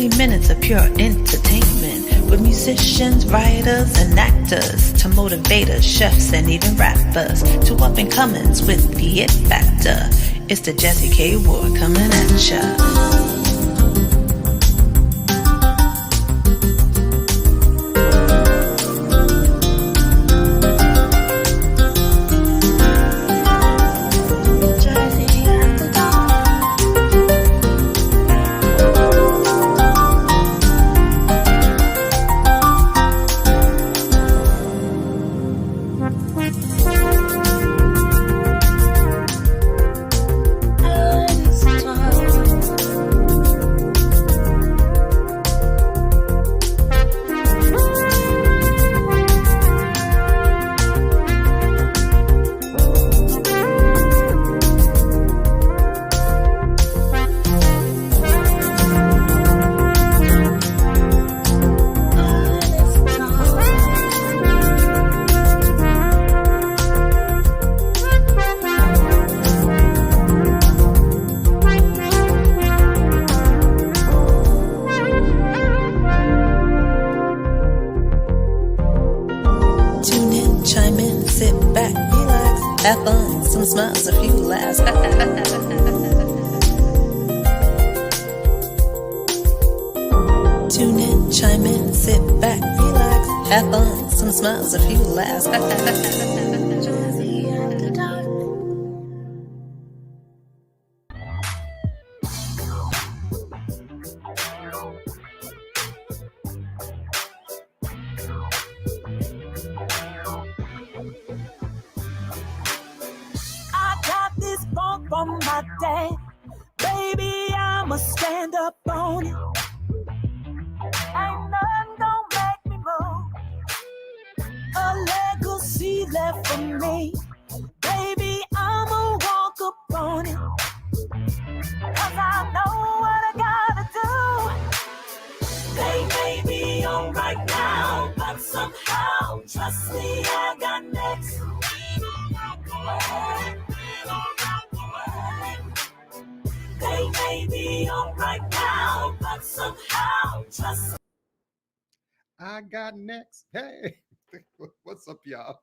60 minutes of pure entertainment with musicians, writers, and actors to motivators, chefs, and even rappers to up-and-comers with the it factor. It's the Jazzie KWard coming at ya. Have fun, some smiles, a few laughs. Tune in, chime in, sit back, relax. Have fun, some smiles, a few laughs. Jazzie after dark. From my day, baby, I'ma stand up on it. Ain't nothing gonna make me move. A legacy left for me, baby, I'ma walk up on it. 'Cause I know what I gotta do. They may be on right now, but somehow, trust me, I got next. They may be on right now, but somehow trust me. I got next. Hey, what's up, y'all?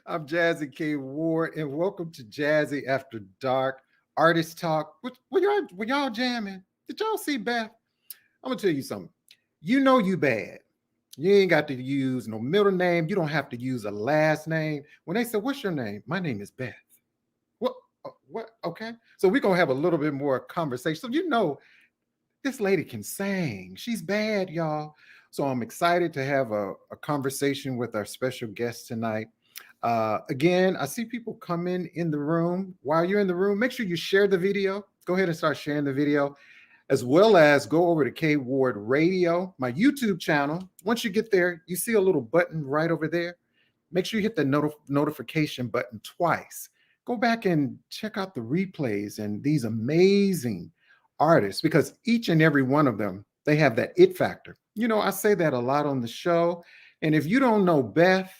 I'm Jazzie KWard, and welcome to Jazzie After Dark Artist Talk. Were y'all jamming? Did y'all see Beth? I'm gonna tell you something. You know you bad. You ain't got to use no middle name. You don't have to use a last name. When they say, "What's your name?" My name is Beth. What? Okay. So we're going to have a little bit more conversation. So, you know, this lady can sing. She's bad, y'all. So I'm excited to have a conversation with our special guest tonight. Again, I see people come in the room. While you're in the room, make sure you share the video. Go ahead and start sharing the video, as well as go over to KWard Radio, my YouTube channel. Once you get there, you see a little button right over there. Make sure you hit the notification button twice. Go back and check out the replays and these amazing artists, because each and every one of them, they have that it factor. You know, I say that a lot on the show. And if you don't know Beth,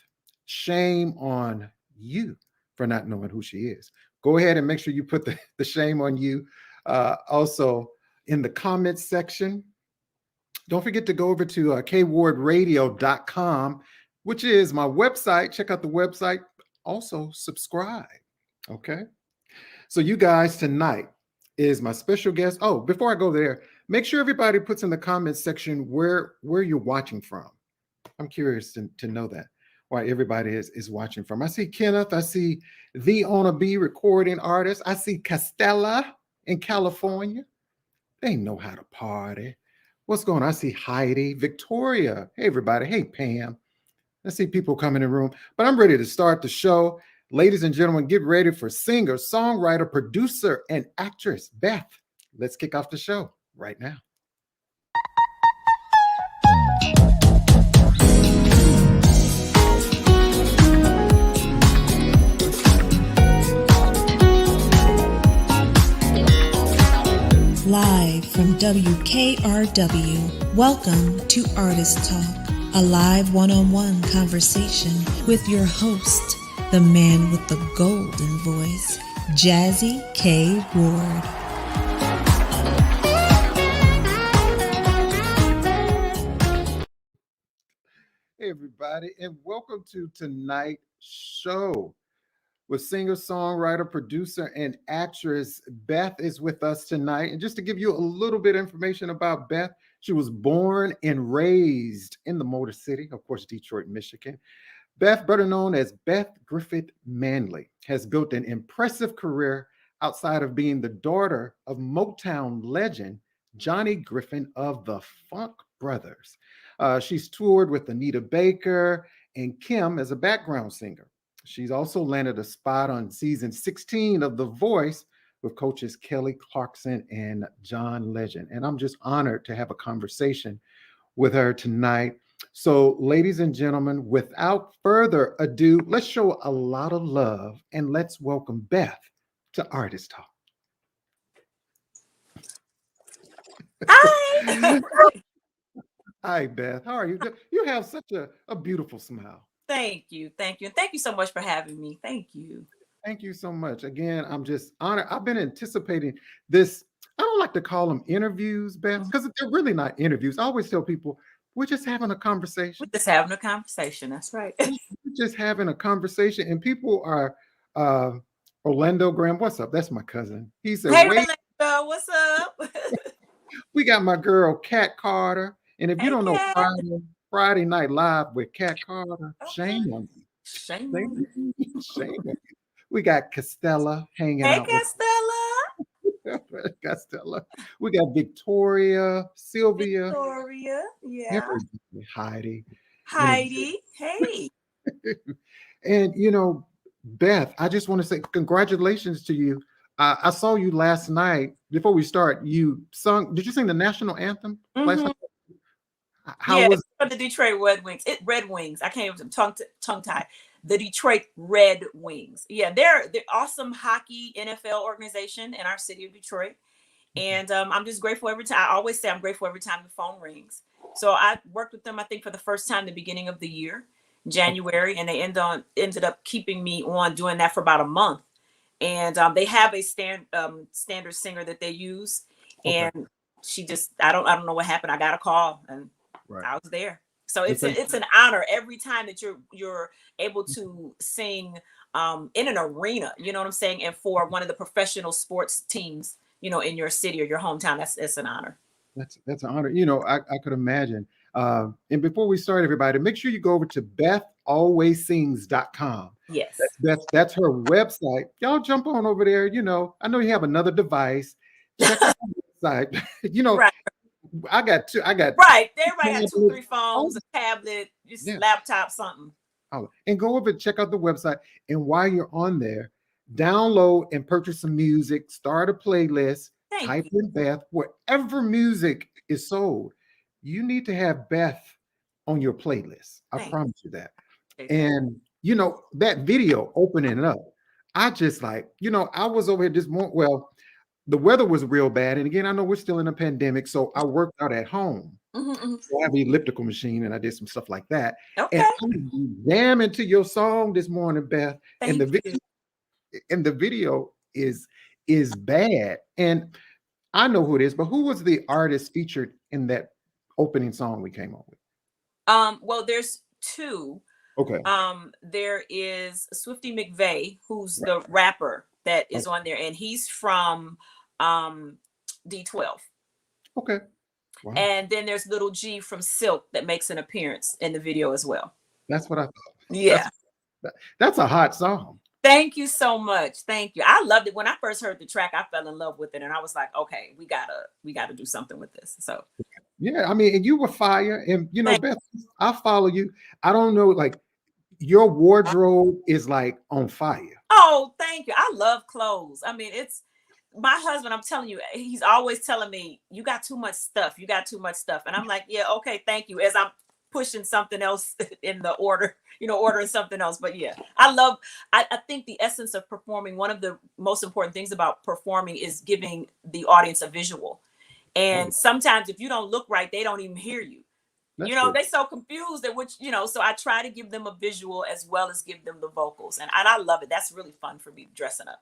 shame on you for not knowing who she is. Go ahead and make sure you put the shame on you. Also in the comments section, don't forget to go over to KWardRadio.com, which is my website. Check out the website. Also subscribe. Okay. So you guys, tonight is my special guest. Oh, before I go there, make sure everybody puts in the comments section where you're watching from. I'm curious to know that, why everybody is watching from. I see Kenneth. I see the Ona B recording artist. I see Castella in California. They know how to party. What's going on? I see Heidi, Victoria. Hey, everybody. Hey, Pam. I see people coming in the room, but I'm ready to start the show. Ladies and gentlemen, get ready for singer, songwriter, producer, and actress Beth. Let's kick off the show right now. Live from WKRW, welcome to Artist Talk, a live one-on-one conversation with your host, the man with the golden voice, Jazzie KWard. Hey, everybody, and welcome to tonight's show with singer, songwriter, producer, and actress Beth is with us tonight. And just to give you a little bit of information about Beth, she was born and raised in the Motor City, of course, Detroit, Michigan. Beth, better known as Beth Griffith Manley, has built an impressive career outside of being the daughter of Motown legend Johnny Griffin of the Funk Brothers. She's toured with Anita Baker and Kim as a background singer. She's also landed a spot on season 16 of The Voice with coaches Kelly Clarkson and John Legend. And I'm just honored to have a conversation with her tonight. So, ladies and gentlemen, without further ado, let's show a lot of love and let's welcome Beth to Artist Talk. Hi. Hi, Beth. How are you? You have such a beautiful smile. Thank you. Thank you. And thank you so much for having me. Thank you. Thank you so much. Again, I'm just honored. I've been anticipating this. I don't like to call them interviews, Beth, because they're really not interviews. I always tell people, we're just having a conversation. We're just having a conversation. That's right. We're just having a conversation. And people are, Orlando Graham, what's up? That's my cousin. He said, Hey, wait, Orlando, what's up? we got my girl, Kat Carter. And if you Hey, don't know Kat. Friday Night Live with Kat Carter, shame on you. Shame on you. Shame on you. We got Costella hanging Hey, out. Costella. Costella. We got Victoria, Sylvia, Victoria. Yeah. everybody, Heidi. Heidi. Hey. And you know, Beth, I just want to say congratulations to you. I saw you last night. Before we start, you sung. Did you sing the national anthem last night? How was for the Detroit Red Wings? Red Wings. I can't even tongue tie. The Detroit Red Wings. Yeah, they're awesome hockey NFL organization in our city of Detroit. And I'm just grateful every time. I always say I'm grateful every time the phone rings. So I worked with them, I think, for the first time the beginning of the year, January, and they ended up keeping me on doing that for about a month. And they have a standard singer that they use, and she just I don't know what happened. I got a call and I was there. So it's an honor every time that you're able to sing in an arena, you know what I'm saying, and for one of the professional sports teams, you know, in your city or your hometown. That's an honor. That's an honor. You know, I could imagine. And before we start, everybody, make sure you go over to BethAlwaysSings.com. Yes. That's her website. Y'all jump on over there. You know, I know you have another device. Check out the website. You know, right. I got two. Right. Everybody got 2, 3 phones, a tablet, just laptop, something. Oh, and go over and check out the website. And while you're on there, download and purchase some music, start a playlist, type in Beth, wherever music is sold. You need to have Beth on your playlist. I promise you that. And you know, that video opening it up, I just like, you know, I was over here this morning. Well, the weather was real bad. And again, I know we're still in a pandemic, so I worked out at home. So I have an elliptical machine and I did some stuff like that. And I was jamming to your song this morning, Beth. And the video is bad. And I know who it is, but who was the artist featured in that opening song we came on with? Well, there's 2. Okay. There is Swifty McVeigh, who's the rapper that is on there, and he's from D12. Okay. Wow. And then there's Little G from Silk that makes an appearance in the video as well. That's what I thought. Yeah. That's a hot song. Thank you so much. Thank you. I loved it. When I first heard the track, I fell in love with it. And I was like, okay, we gotta do something with this. So yeah, I mean, and you were fire. And you know, Beth, I follow you. I don't know, like your wardrobe is like on fire. Oh, thank you. I love clothes. I mean, it's my husband, I'm telling you, he's always telling me, you got too much stuff. You got too much stuff. And I'm like, yeah, okay, thank you. As I'm pushing something else in the order, you know, ordering something else. But yeah, I think the essence of performing, one of the most important things about performing is giving the audience a visual. And sometimes if you don't look right, they don't even hear you. That's you know, they're so confused that which, you know, so I try to give them a visual as well as give them the vocals. And I love it. That's really fun for me dressing up.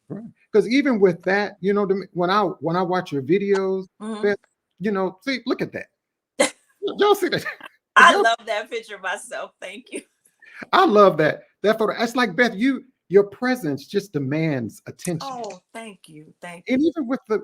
Right. Because even with that, you know, when I watch your videos, Beth, you know, see, look at that. Y'all see that? I love that picture myself. Thank you. I love that. That photo. It's like Beth, your presence just demands attention. Oh, thank you. Thank you. And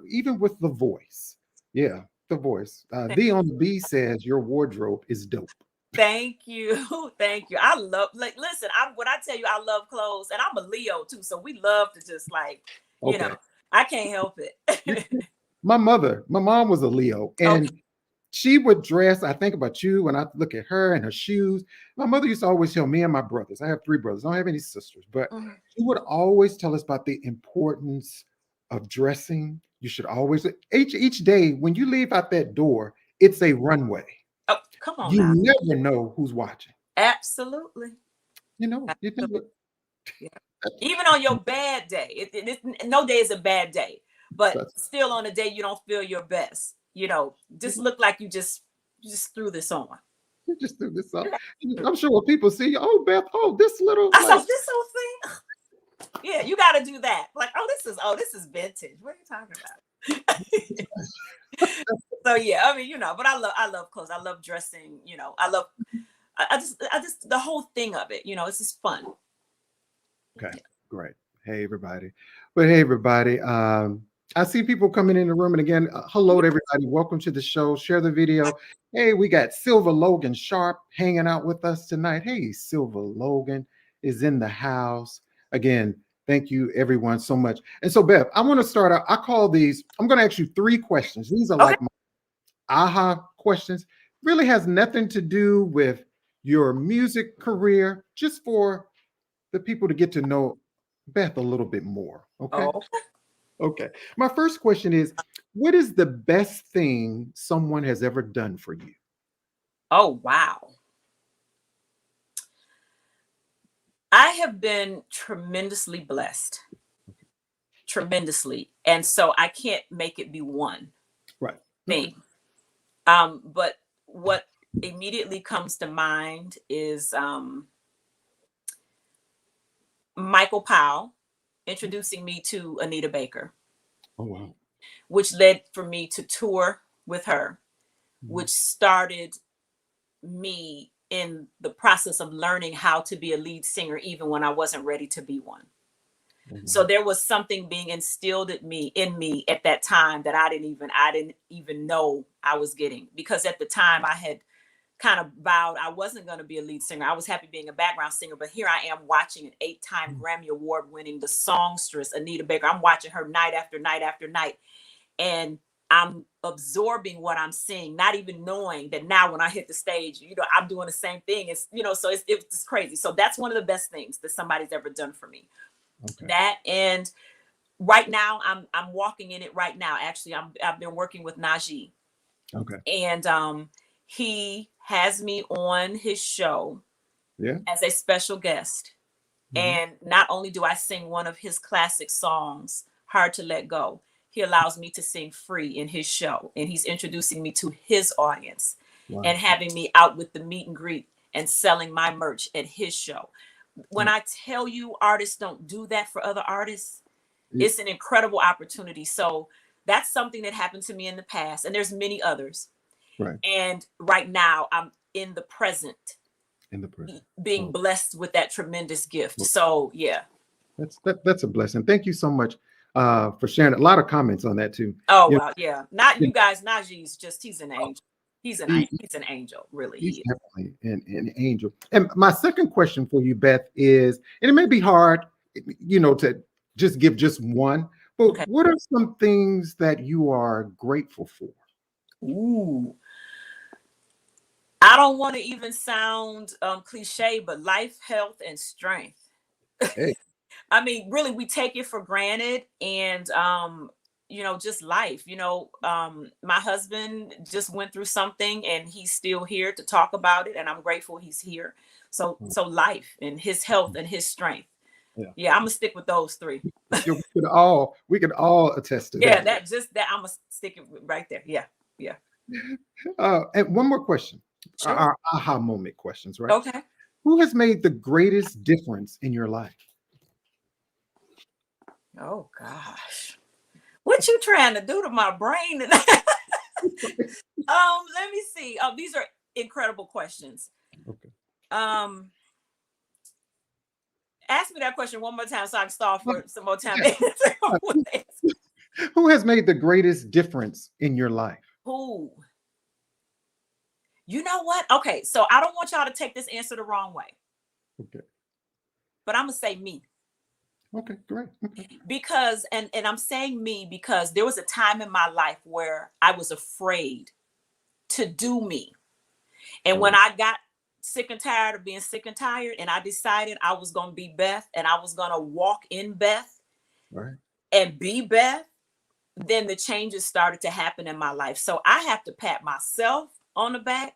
even with the voice. Yeah, the voice. The on the B says your wardrobe is dope. Thank you. Thank you. I love, like, listen, when I tell you I love clothes, and I'm a Leo too, so we love to just like, you know, I can't help it. My mom was a Leo, and she would dress. I think about you when I look at her and her shoes. My mother used to always tell me and my brothers, I have 3 brothers, I don't have any sisters, but she would always tell us about the importance of dressing. You should always, each day when you leave out that door, it's a runway. Oh, come on. You never know who's watching. Absolutely. You know, yeah. Even on your bad day, no day is a bad day, but still on a day you don't feel your best, you know, just look like you just threw this on. You just threw this on. I'm sure when people see you, oh Beth, oh this little, I saw this little thing. Yeah, you got to do that. Like, this is vintage. What are you talking about? So yeah, I mean, you know, but I love clothes. I love dressing. You know, I just the whole thing of it. You know, it's just fun. Okay, great. Hey everybody. I see people coming in the room, and again, hello to everybody. Welcome to the show. Share the video. Hey, we got Silver Logan Sharp hanging out with us tonight. Hey, Silver Logan is in the house. Again, thank you everyone so much. And so Beth, I want to start out. I call these, I'm going to ask you 3 questions. These are like my aha questions. Really has nothing to do with your music career, just for the people to get to know Beth a little bit more. Okay. Okay. My first question is, what is the best thing someone has ever done for you? Oh, wow. I have been tremendously blessed. Tremendously. And so I can't make it be one thing. But what immediately comes to mind is Michael Powell introducing me to Anita Baker. Oh, wow. Which led for me to tour with her, which started me in the process of learning how to be a lead singer, even when I wasn't ready to be one. So there was something being instilled in me at that time that I didn't even know I was getting, because at the time I had kind of vowed I wasn't going to be a lead singer. I was happy being a background singer, but here I am watching an 8-time Grammy Award winning, the songstress Anita Baker. I'm watching her night after night after night, and I'm absorbing what I'm seeing, not even knowing that now when I hit the stage, you know, I'm doing the same thing. It's, you know, so it's crazy. So that's one of the best things that somebody's ever done for me. That, and right now I'm walking in it right now. Actually, I've been working with Najee. And he has me on his show as a special guest. And not only do I sing one of his classic songs, Hard to Let Go, he allows me to sing free in his show. And he's introducing me to his audience and having me out with the meet and greet and selling my merch at his show. When I tell you artists don't do that for other artists, it's an incredible opportunity. So that's something that happened to me in the past. And there's many others. And right now I'm in the present, being blessed with that tremendous gift. So yeah. That's a blessing. Thank you so much for sharing. A lot of comments on that too. Oh, wow. Yeah. Not you guys. Najee's just, he's an angel. He's an angel, really. He's definitely an angel. And my second question for you, Beth, is, and it may be hard, you know, to just give just one, but what are some things that you are grateful for? Ooh. I don't want to even sound cliche, but life, health, and strength. Hey. I mean, really, we take it for granted, and you know, just life. You know, my husband just went through something, and he's still here to talk about it, and I'm grateful he's here. So life and his health and his strength. Yeah, I'm gonna stick with those 3. we could all attest to that. Yeah, I'm gonna stick it right there. Yeah. And one more question. Our aha moment questions, right? Okay. Who has made the greatest difference in your life? Oh gosh, what you trying to do to my brain? Let me see. These are incredible questions. Okay. Ask me that question one more time so I can stall for some more time. Who has made the greatest difference in your life? Who? You know what? Okay, so I don't want y'all to take this answer the wrong way. Okay. But I'm gonna say me. Okay, great. Because and I'm saying me because there was a time in my life where I was afraid to do me. And when I got sick and tired of being sick and tired, and I decided I was gonna be Beth and I was gonna walk in Beth and be Beth, then the changes started to happen in my life. So I have to pat myself on the back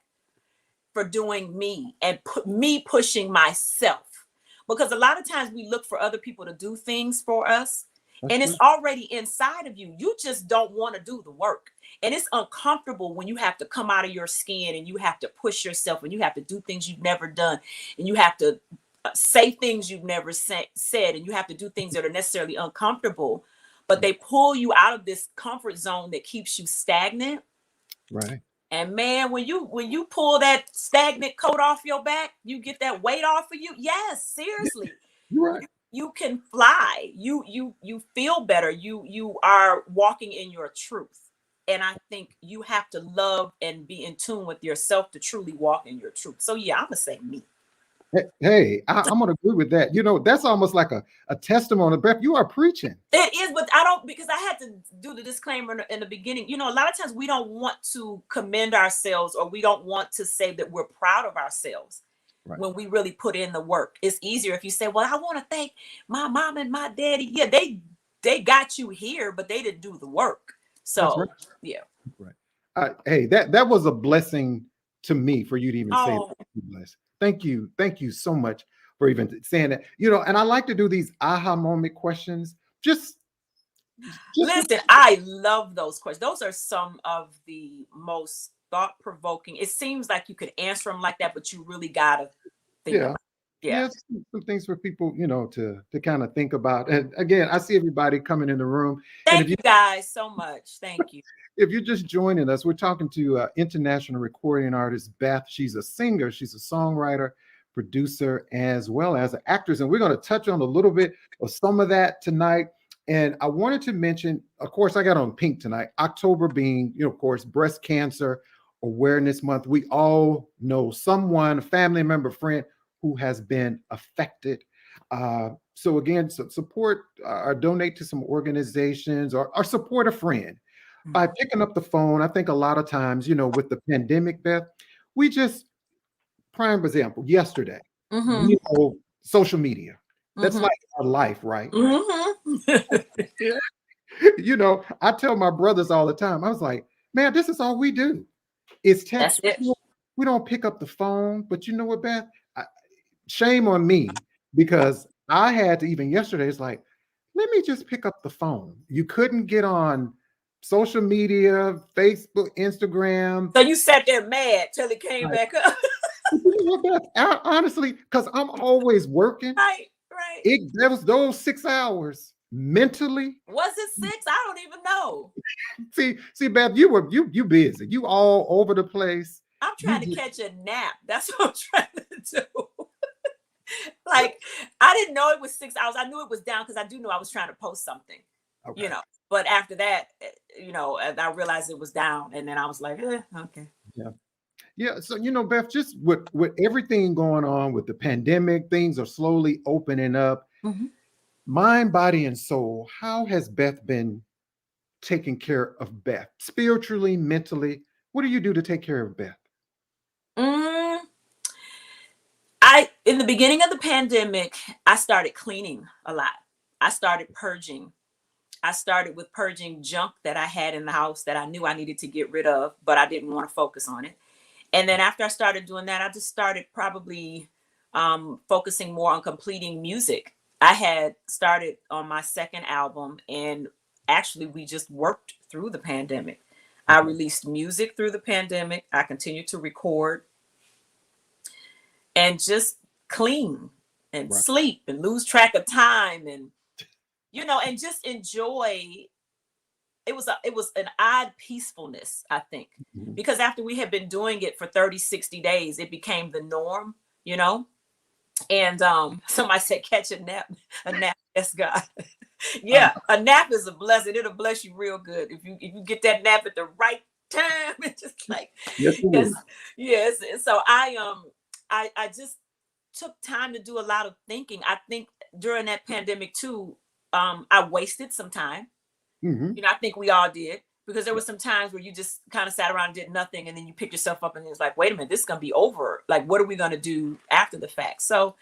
for doing me and me pushing myself. Because a lot of times we look for other people to do things for us, and it's already inside of you. You just don't want to do the work. And it's uncomfortable when you have to come out of your skin and you have to push yourself and you have to do things you've never done. And you have to say things you've never said. And you have to do things that are necessarily uncomfortable, but they pull you out of this comfort zone that keeps you stagnant. Right. And man, when you pull that stagnant coat off your back, you get that weight off of you. Yes, seriously. You're right. You can fly. You feel better. You are walking in your truth. And I think you have to love and be in tune with yourself to truly walk in your truth. So yeah, I'm gonna say me. Hey, I'm gonna agree with that. You know, that's almost like a testimony. Beth, you are preaching. It is, but I don't, because I had to do the disclaimer in the beginning. You know, a lot of times we don't want to commend ourselves, or we don't want to say that we're proud of ourselves when we really put in the work. It's easier if you say, well, I want to thank my mom and my daddy. Yeah, they got you here, but they didn't do the work. So yeah. Right. Hey, that was a blessing to me for you to even say that. Thank you. Thank you so much for even saying that. You know, and I like to do these aha moment questions. Just listen, I love those questions. Those are some of the most thought-provoking. It seems like you could answer them like that, but you really gotta think about it. Yeah. Some things for people, you know, to kind of think about. And again, I see everybody coming in the room. Thank you guys so much. Thank you. If you're just joining us, we're talking to international recording artist Beth. She's a singer, she's a songwriter, producer, as well as an actress. And we're going to touch on a little bit of some of that tonight. And I wanted to mention, of course, I got on pink tonight, October being, you know, of course, Breast Cancer Awareness Month. We all know someone, a family member, friend who has been affected. So again, support or donate to some organizations, or support a friend by picking up the phone. I think a lot of times, you know, with the pandemic, Beth, we just, prime example, yesterday, you know, social media. That's like our life, right? You know, I tell my brothers all the time, I was like, man, this is all we do. It's text. We don't pick up the phone. But you know what, Beth? Shame on me, because I had to, even yesterday, it's like, let me just pick up the phone. You couldn't get on social media, Facebook, Instagram. So you sat there mad till it came back up. Honestly, because I'm always working. Right. There was those 6 hours mentally. Was it 6? I don't even know. See, Beth, you busy. You all over the place. I'm trying to catch a nap. That's what I'm trying to do. Like, I didn't know it was 6 hours. I knew it was down because I do know I was trying to post something, you know. But after that, you know, I realized it was down, and then I was like, okay. Yeah. So, you know, Beth, just with everything going on with the pandemic, things are slowly opening up. Mind, body, and soul. How has Beth been taking care of Beth? Spiritually, mentally? What do you do to take care of Beth? In the beginning of the pandemic, I started cleaning a lot. I started purging. I started with purging junk that I had in the house that I knew I needed to get rid of, but I didn't want to focus on it. And then after I started doing that, I just started probably focusing more on completing music. I had started on my second album, and actually we just worked through the pandemic. I released music through the pandemic. I continued to record and just clean and sleep and lose track of time, and, you know, and just enjoy it was an odd peacefulness, I think, because after we had been doing it for 30, 60 days, it became the norm, you know. And somebody said catch a nap, yes, God. Yeah, a nap is a blessing. It'll bless you real good if you get that nap at the right time. It's just like yes. So I just took time to do a lot of thinking. I think during that pandemic too, I wasted some time. You know, I think we all did, because there were some times where you just kind of sat around and did nothing, and then you picked yourself up and it's like, wait a minute, this is gonna be over. Like, what are we gonna do after the fact? So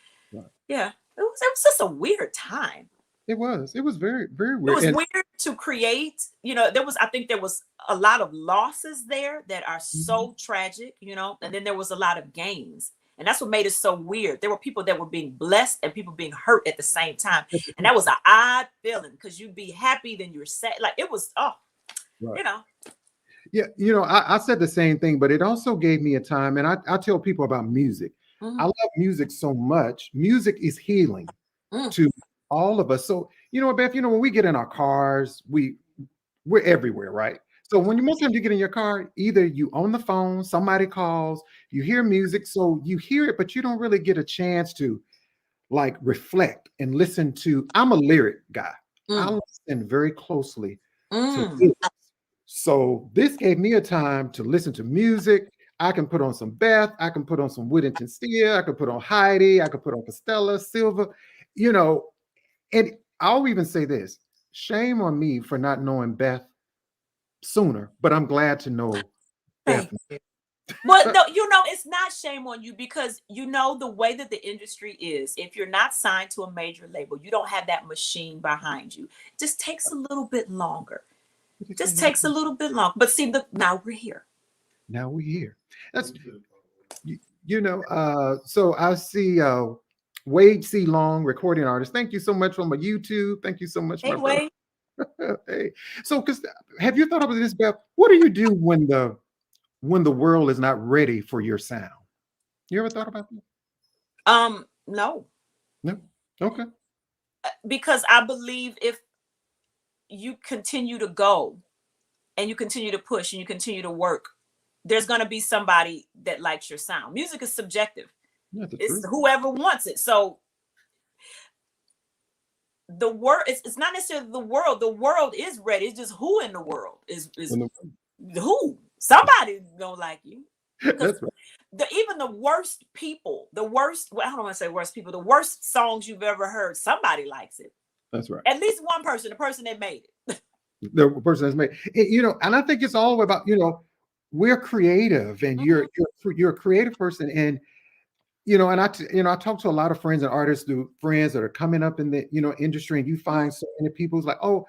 yeah, it was just a weird time. It was very, very It weird. was weird to create, you know, I think there was a lot of losses there that are so tragic, you know, and then there was a lot of gains. And that's what made it so weird. There were people that were being blessed and people being hurt at the same time. And that was an odd feeling, because you'd be happy, then you're sad. Like, it was, you know. Yeah, you know, I said the same thing, but it also gave me a time, and I tell people about music. I love music so much. Music is healing to all of us. So, you know, Beth, you know, when we get in our cars, we're everywhere, right? So most times you get in your car, either you on the phone, somebody calls, you hear music, so you hear it, but you don't really get a chance to like reflect and listen to. I'm a lyric guy. I listen very closely to lyrics. So this gave me a time to listen to music. I can put on some Beth, I can put on some Whittington Steele, I could put on Heidi, I could put on Costello, Silva, you know, and I'll even say this: shame on me for not knowing Beth sooner, but I'm glad to know Beth. Well, no, you know, it's not shame on you, because you know the way that the industry is. If you're not signed to a major label, you don't have that machine behind you. It just takes a little bit longer. It just takes a little bit longer. But see, now we're here. Now we're here. That's you know. So I see Wade C. Long, recording artist. Thank you so much from my YouTube. Thank you so much, Hey, my Wade. brother. Hey, so because have you thought about this, Beth? What do you do when the world is not ready for your sound? You ever thought about that? No. No. Okay. Because I believe if you continue to go and you continue to push and you continue to work, there's going to be somebody that likes your sound. Music is subjective. It's whoever wants it. So the world, it's not necessarily the world is ready. It's just who in the world is who. Somebody don't like you. That's right. Even the worst people, well, I don't want to say worst people, the worst songs you've ever heard, somebody likes it. That's right. At least one person, the person that made it. The person that's made it, you know, and I think it's all about, you know, we're creative, and you're a creative person, and you know, and I talk to a lot of friends and artists, friends that are coming up in the, you know, industry, and you find so many people who's like, oh,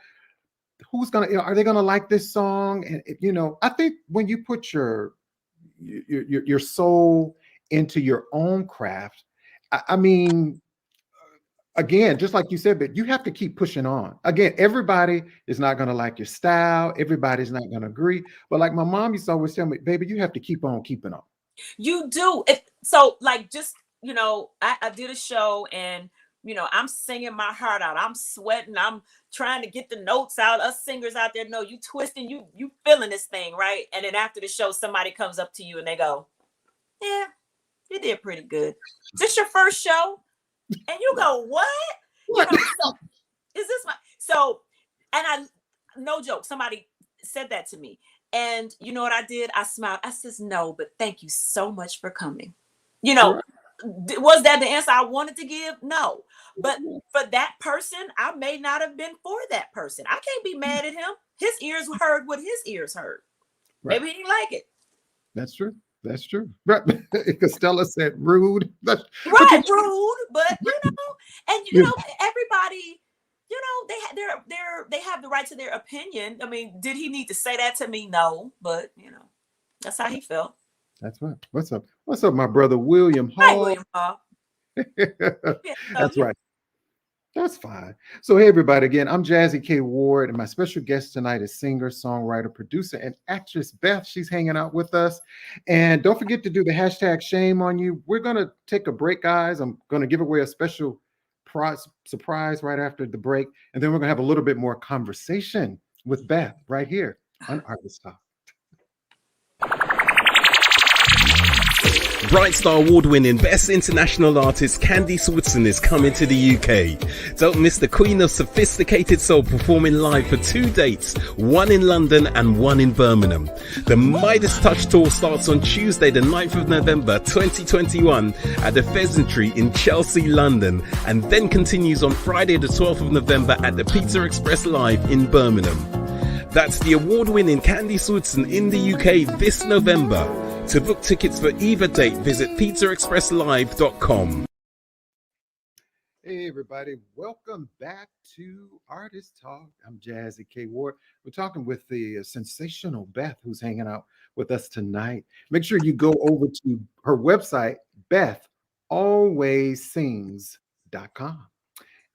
who's gonna, you know, are they gonna like this song? And you know, I think when you put your soul into your own craft, I mean, again, just like you said, but you have to keep pushing on. Again, everybody is not going to like your style. Everybody's not going to agree. But like my mom used to always tell me, baby, you have to keep on keeping on. You do. So like, just, you know, I did a show, and, you know, I'm singing my heart out. I'm sweating. I'm trying to get the notes out. Us singers out there know you twisting, you feeling this thing, right? And then after the show, somebody comes up to you and they go, yeah, you did pretty good. Is this your first show? And you go, what? You know, so, is this and I, no joke, somebody said that to me. And you know what I did? I smiled. I says, no, but thank you so much for coming. You know, was that the answer I wanted to give? No. But for that person, I may not have been for that person. I can't be mad at him. His ears heard what his ears heard. Right. Maybe he didn't like it. That's true. That's true. Right. Costello said rude. Right, rude. But you know, and you know, everybody, you know, they have the right to their opinion. I mean, did he need to say that to me? No, but you know, that's how he felt. That's right. What's up? What's up, my brother William Hall? Hi, William Hall. That's right. That's fine. So, hey, everybody, again, I'm Jazzie KWard, and my special guest tonight is singer, songwriter, producer, and actress Beth. She's hanging out with us. And don't forget to do the hashtag shame on you. We're going to take a break, guys. I'm going to give away a special surprise right after the break. And then we're going to have a little bit more conversation with Beth right here on Artist Talk. Bright Star Award-winning Best International Artist Candy Switson is coming to the UK. Don't miss the Queen of Sophisticated Soul performing live for 2 dates, one in London and one in Birmingham. The Midas Touch Tour starts on Tuesday the 9th of November 2021 at the Pheasantry in Chelsea, London, and then continues on Friday the 12th of November at the Pizza Express Live in Birmingham. That's the award-winning Candy Switson in the UK this November. To book tickets for either date, visit pizzaexpresslive.com. Hey everybody, welcome back to Artist Talk. I'm Jazzie KWard. We're talking with the sensational Beth, who's hanging out with us tonight. Make sure you go over to her website, BethAlwaysSings.com,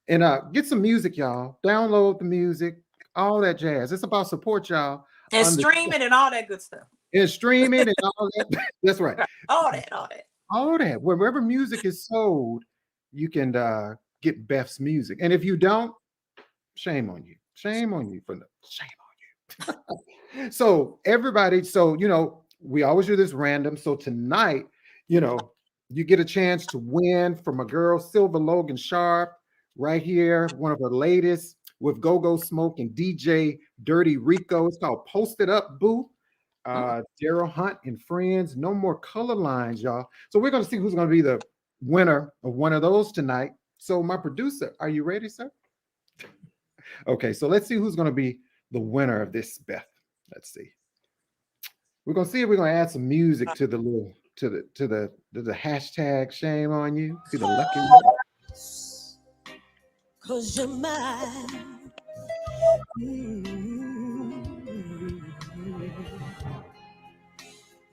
and get some music, y'all. Download the music, all that jazz. It's about support, y'all. And streaming and all that good stuff. And streaming and all that. That's right. All that. Wherever music is sold, you can get Beth's music. And if you don't, shame on you. Shame on you. So everybody, we always do this random. So tonight, you get a chance to win from a girl, Silver Logan Sharp, right here, one of her latest with Go-Go Smoke and DJ Dirty Rico. It's called Post It Up Boo. Daryl Hunt and friends. No more color lines, y'all. So we're going to see who's going to be the winner of one of those tonight. So my producer, are you ready, sir? Okay, so let's see who's going to be the winner of this, Beth. Let's see. We're going to see if we're going to add some music to the little to the hashtag shame on you. See the lucky one. 'Cause you're mine.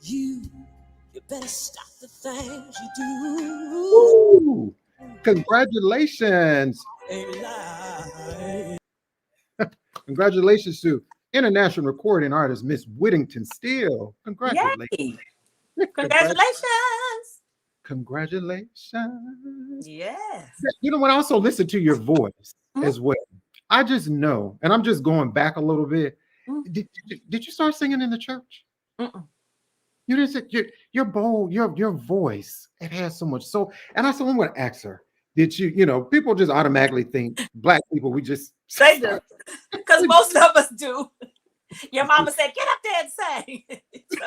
You better stop the things you do. Ooh, congratulations. Congratulations to international recording artist Miss Whittington Steele. Congratulations. Yay. Congratulations. Congratulations. Yes. You know what? I also listen to your voice as well. I just know, and I'm just going back a little bit. Did you start singing in the church? You didn't say you're bold, your voice, it has so much soul. And I said, I'm going to ask her, did people just automatically think black people, we just they do. Because most of us do. Your mama said, get up there and sing. So,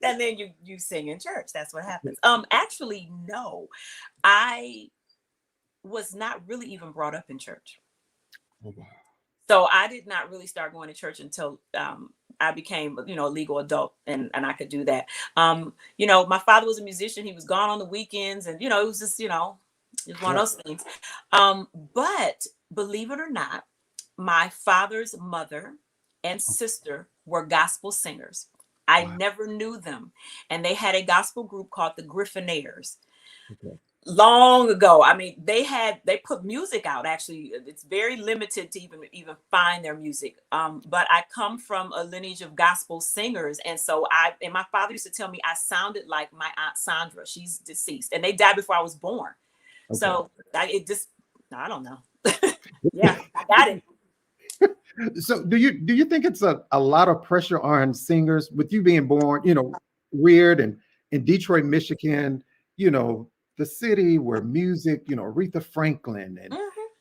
and then you sing in church. That's what happens. Actually, no. I was not really even brought up in church. Oh, wow. So I did not really start going to church until I became, a legal adult and I could do that. My father was a musician. He was gone on the weekends and, it was just, it was one of those things. But believe it or not, my father's mother and sister were gospel singers. I never knew them. And they had a gospel group called the Griffinaires. Okay. Long ago. I mean, they put music out. Actually, it's very limited to even find their music. But I come from a lineage of gospel singers, and so my father used to tell me I sounded like my aunt Sandra. She's deceased, and they died before I was born. Okay. So I don't know. Yeah, I got it. So do you think it's a lot of pressure on singers with you being born, reared in Detroit, Michigan, the city where music, Aretha Franklin and,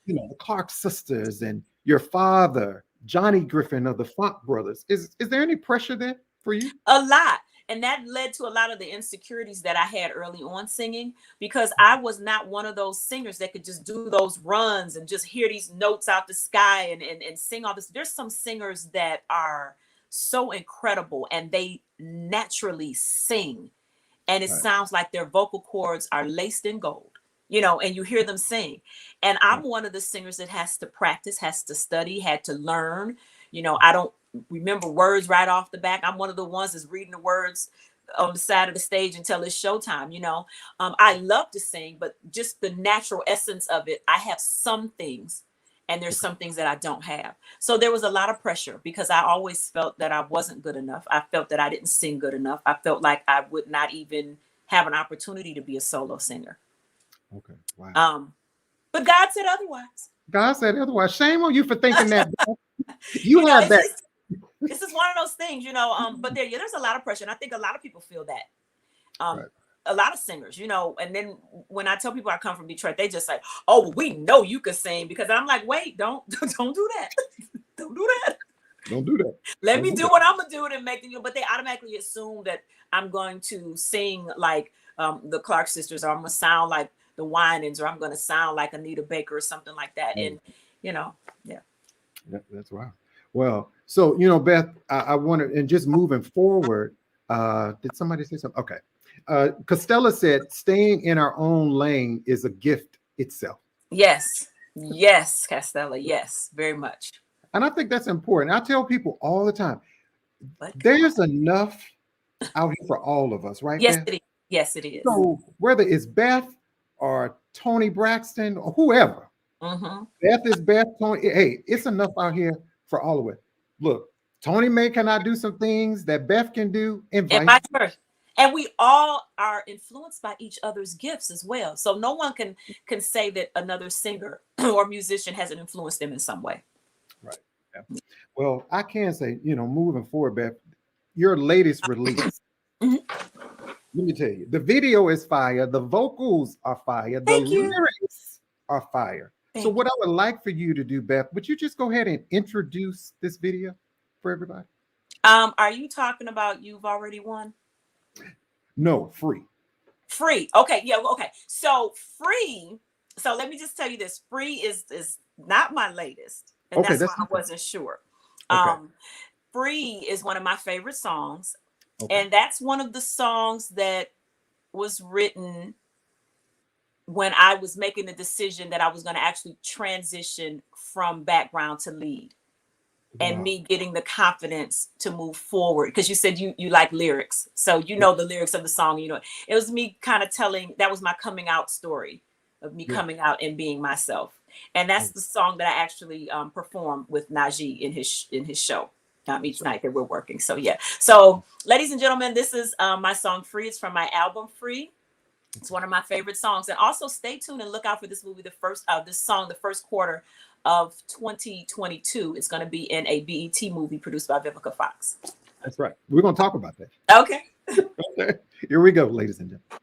the Clark sisters and your father, Johnny Griffin of the Funk Brothers. Is there any pressure there for you? A lot. And that led to a lot of the insecurities that I had early on singing, because I was not one of those singers that could just do those runs and just hear these notes out the sky and sing all this. There's some singers that are so incredible and they naturally sing. And it sounds like their vocal cords are laced in gold, and you hear them sing. And I'm one of the singers that has to practice, has to study, had to learn. I don't remember words right off the back. I'm one of the ones that's reading the words on the side of the stage until it's showtime. I love to sing, but just the natural essence of it, I have some things and there's some things that I don't have. So there was a lot of pressure because I always felt that I wasn't good enough. I felt that I didn't sing good enough. I felt like I would not even have an opportunity to be a solo singer. Okay. Wow. But God said otherwise. God said otherwise. Shame on you for thinking that. You have that. This is one of those things, but there's a lot of pressure. And I think a lot of people feel that. Right. A lot of singers, and then when I tell people I come from Detroit, they just say, oh, we know you can sing, because I'm like, wait, don't do that. Don't do that. Don't do that. Let me do what I'm gonna do and make it. But they automatically assume that I'm going to sing like the Clark sisters, or I'm gonna sound like the Winans, or I'm gonna sound like Anita Baker or something like that. And yeah. That's wow. Well, so Beth, I wanted, and just moving forward, did somebody say something? Okay. Costello said, staying in our own lane is a gift itself. Yes, Costello. Yes, very much. And I think that's important. I tell people all the time, there's enough out here for all of us, right? Yes, Beth? it is. Yes, it is. So whether it's Beth or Tony Braxton or whoever, Beth is Beth, Tony. Hey, it's enough out here for all of it. Look, Tony May cannot do some things that Beth can do, and vice versa. And we all are influenced by each other's gifts as well. So no one can say that another singer or musician hasn't influenced them in some way. Right. Yeah. Well, I can say, moving forward, Beth, your latest release. Let me tell you, the video is fire. The vocals are fire. The lyrics are fire. So what I would like for you to do, Beth, would you just go ahead and introduce this video for everybody? Are you talking about You've Already Won? No, Free. Free. Okay. Yeah. Okay. So Free. So let me just tell you this. Free is not my latest. And that's why I wasn't sure. Okay. Free is one of my favorite songs. Okay. And that's one of the songs that was written when I was making the decision that I was going to actually transition from background to lead. And me getting the confidence to move forward, because you said you like lyrics, so the lyrics of the song. It was me kind of telling, that was my coming out story of me coming out and being myself, and that's the song that I actually performed with Najee in his show each night that we're working. So so ladies and gentlemen, this is my song Free. It's from my album Free. It's one of my favorite songs, and also stay tuned and look out for this movie. The first quarter of 2022 is going to be in a BET movie produced by Vivica Fox. That's right. We're going to talk about that. Okay. Okay. Here we go, ladies and gentlemen.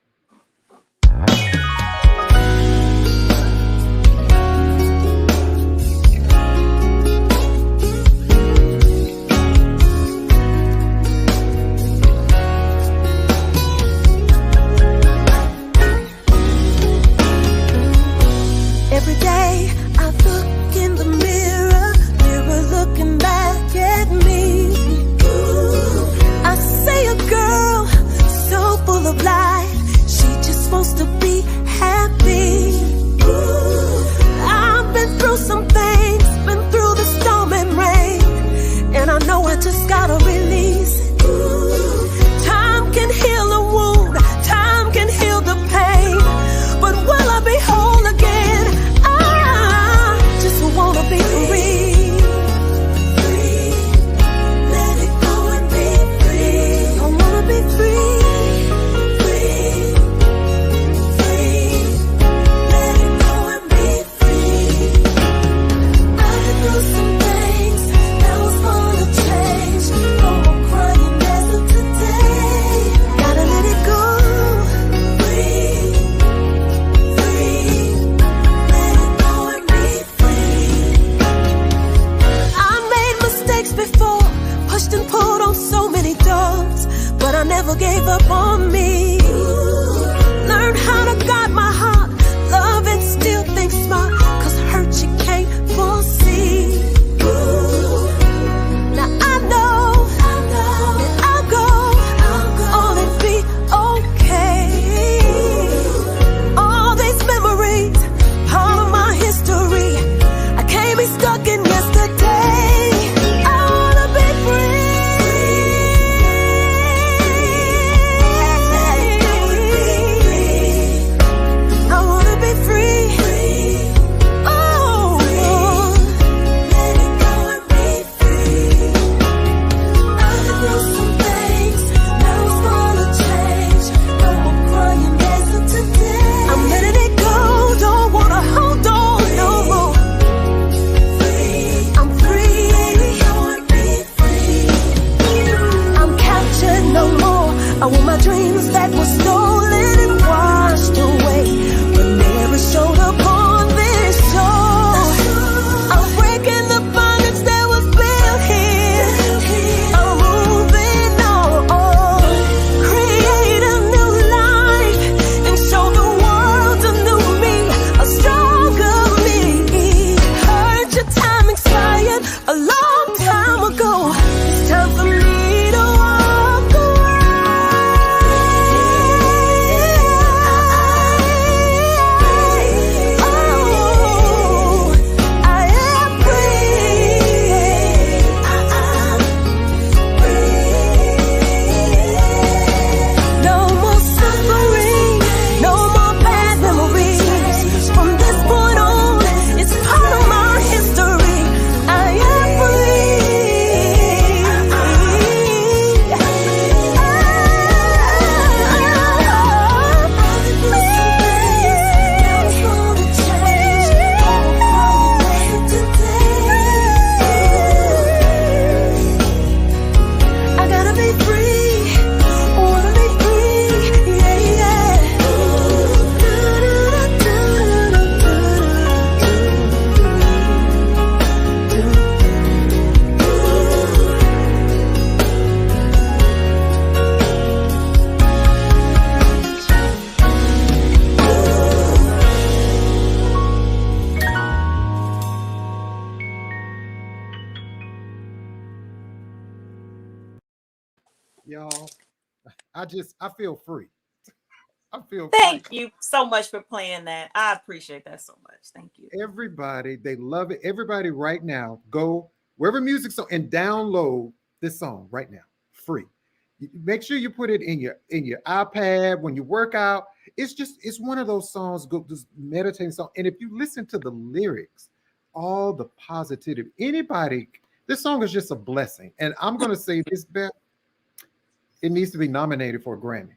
Every day I look in the mirror looking back at me. I say a girl so full of life, she just wants to be happy. I've been through some things, been through the storm and rain, and I know I just gotta release. Time can heal a wound, time can heal the pain, but will I be whole again? I just wanna be free. Free, let it go and be free. I wanna be free. Free, free, I feel free. I feel Thank free. you so much for playing that. I appreciate that so much. Thank you. Everybody, they love it. Everybody right now, go wherever music's on and download this song right now. Free. Make sure you put it in your iPad when you work out. It's one of those songs, go just meditating song. And if you listen to the lyrics, all the positivity, this song is just a blessing. And I'm gonna say this, Beth, it needs to be nominated for a Grammy.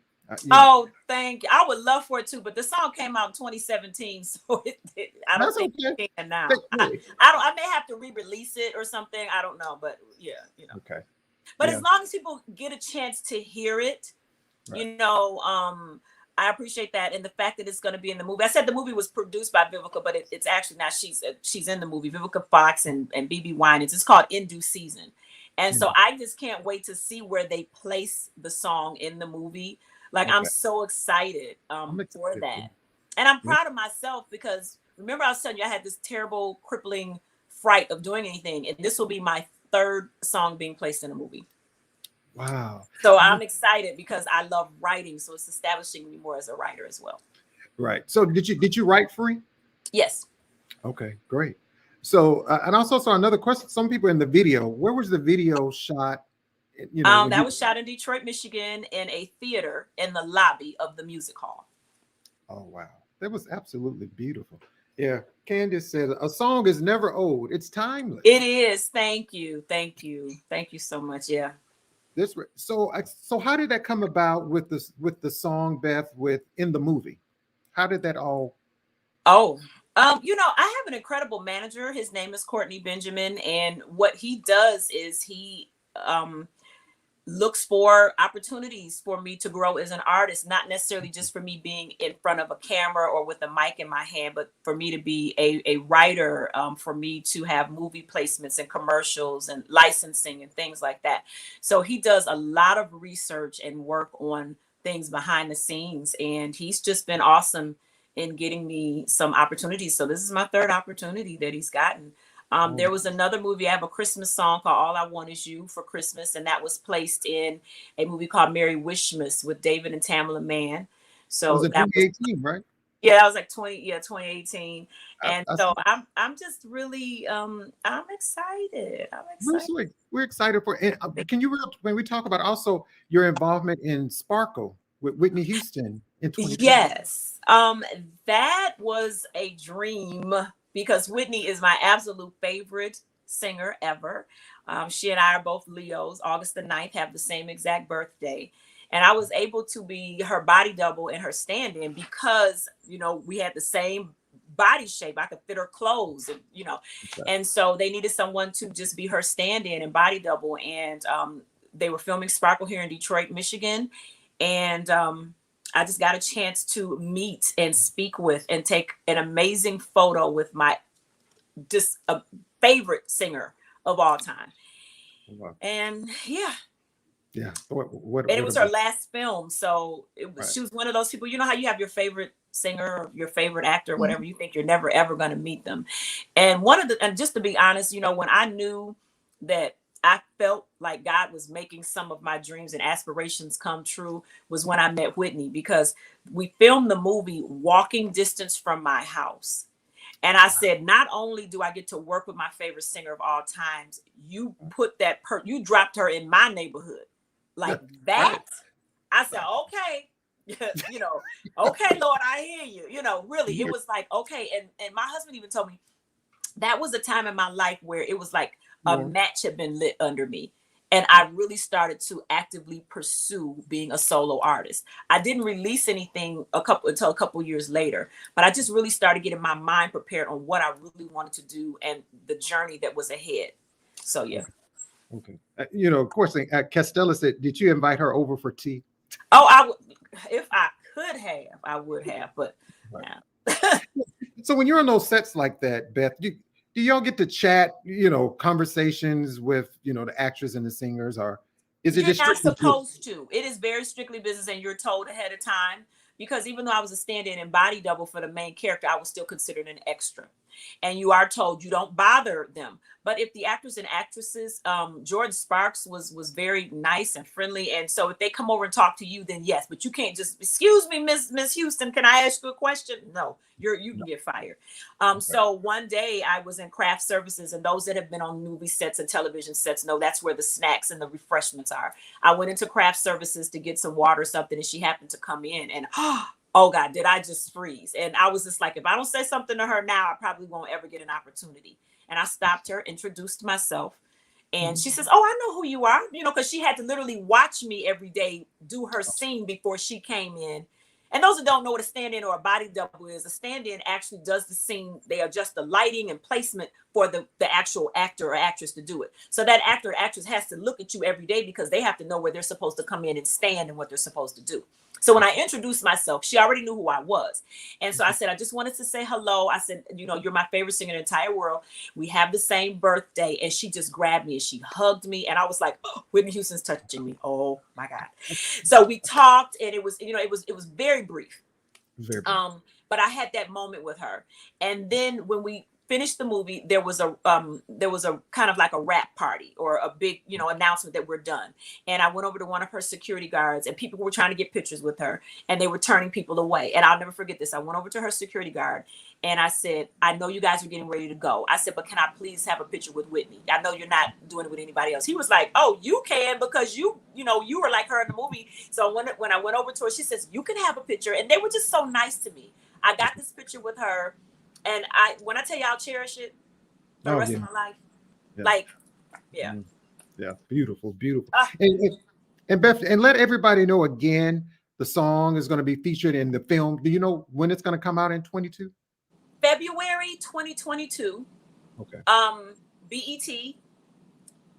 Oh, thank you. I would love for it too, but the song came out in 2017, so I don't think okay. it can now. Hey. I may have to re-release it or something. I don't know, but yeah, Okay. But as long as people get a chance to hear it, Right. I appreciate that, and the fact that it's going to be in the movie. I said the movie was produced by Vivica, but it's actually not. She's in the movie. Vivica Fox and BB Winans. It's called In Due Season, and so I just can't wait to see where they place the song in the movie. Like, I'm so excited for that. And I'm proud of myself because remember I was telling you I had this terrible crippling fright of doing anything. And this will be my third song being placed in a movie. Wow. So I'm excited because I love writing. So it's establishing me more as a writer as well. Right. So did you write free? Yes. Okay, great. So, and also saw another question. Some people in the video, where was the video shot? That was shot in Detroit, Michigan, in a theater in the lobby of the music hall. Oh, wow. That was absolutely beautiful. Yeah. Candace said, a song is never old. It's timeless. It is. Thank you. Thank you. Thank you so much. Yeah. So how did that come about with the song, Beth, in the movie? How did that all? Oh, I have an incredible manager. His name is Courtney Benjamin. And what he does is he looks for opportunities for me to grow as an artist, not necessarily just for me being in front of a camera or with a mic in my hand, but for me to be a writer, for me to have movie placements and commercials and licensing and things like that. So he does a lot of research and work on things behind the scenes. And he's just been awesome in getting me some opportunities. So this is my third opportunity that he's gotten. There was another movie. I have a Christmas song called All I Want Is You for Christmas. And that was placed in a movie called Merry Wishmas with David and Tamela Mann. So was it 2018, right? Yeah, that was like 2018. And so I'm just really, I'm excited. We're excited for it. Can you, when we talk about also your involvement in Sparkle with Whitney Houston in 2020? Yes. That was a dream because Whitney is my absolute favorite singer ever. She and I are both Leos. August the 9th, have the same exact birthday. And I was able to be her body double and her stand-in because, we had the same body shape. I could fit her clothes, and so they needed someone to just be her stand-in and body double. And they were filming Sparkle here in Detroit, Michigan. And I just got a chance to meet and speak with and take an amazing photo with my favorite singer of all time. Wow. And yeah. And it was her last film. So she was one of those people, how you have your favorite singer or your favorite actor, or whatever, you think you're never, ever going to meet them. And and just to be honest, when I knew that I felt like God was making some of my dreams and aspirations come true was when I met Whitney, because we filmed the movie walking distance from my house. And I said, not only do I get to work with my favorite singer of all times, you put you dropped her in my neighborhood like that. I said, okay, okay, Lord, I hear you. Really, it was like, okay. And my husband even told me that was a time in my life where it was like a match had been lit under me. And I really started to actively pursue being a solo artist. I didn't release anything until a couple years later, but I just really started getting my mind prepared on what I really wanted to do and the journey that was ahead. So, yeah. Okay. Of course, Castella said, did you invite her over for tea? Oh, if I could have, I would have, but yeah. So when you're on those sets like that, Beth, do y'all get to chat, conversations with, the actors and the singers, or is it you're just not supposed to? It is very strictly business, and you're told ahead of time, because even though I was a stand-in and body double for the main character, I was still considered an extra. And you are told you don't bother them. But if the actors and actresses, Jordan Sparks was very nice and friendly. And so if they come over and talk to you, then yes, but you can't just, excuse me, Miss Houston, can I ask you a question? No, you can get fired. So one day I was in craft services, and those that have been on movie sets and television sets know that's where the snacks and the refreshments are. I went into craft services to get some water or something, and she happened to come in, and oh God, did I just freeze? And I was just like, if I don't say something to her now, I probably won't ever get an opportunity. And I stopped her, introduced myself. And she says, oh, I know who you are, you know, because she had to literally watch me every day do her scene before she came in. And those that don't know what a stand-in or a body double is, a stand-in actually does the scene. They adjust the lighting and placement for the actual actor or actress to do it. So that actor or actress has to look at you every day because they have to know where they're supposed to come in and stand and what they're supposed to do. So when I introduced myself, she already knew who I was. And so I said, I just wanted to say hello. I said, you know, you're my favorite singer in the entire world. We have the same birthday. And she just grabbed me and she hugged me. And I was like, oh, Whitney Houston's touching me. Oh my God. So we talked, and it was, you know, it was very brief. Very brief. But I had that moment with her. And then when we finished the movie, there was a kind of like a wrap party or a big, you know, announcement that we're done. And I went over to one of her security guards, and people were trying to get pictures with her, and they were turning people away. And I'll never forget this. I went over to her security guard and I said, I know you guys are getting ready to go. I said, but can I please have a picture with Whitney? I know you're not doing it with anybody else. He was like, oh, you can, because you know, you were like her in the movie. So when I went over to her, she says, you can have a picture. And they were just so nice to me. I got this picture with her. And when I tell you I'll cherish it the rest of my life, like, yeah. Yeah, beautiful, beautiful. And Beth, and let everybody know again, the song is going to be featured in the film. Do you know when it's going to come out in 22? February 2022. Okay. BET,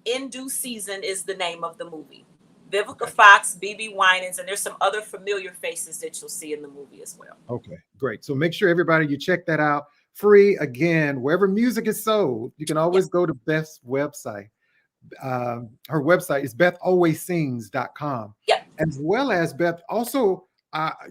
In Due Season is the name of the movie. Vivica Fox, BB Winans, and there's some other familiar faces that you'll see in the movie as well. Okay, great. So make sure everybody, you check that out. Free, again, wherever music is sold. You can always go to Beth's website. Her website is bethalwayssings.com. Yeah. As well as, Beth, also,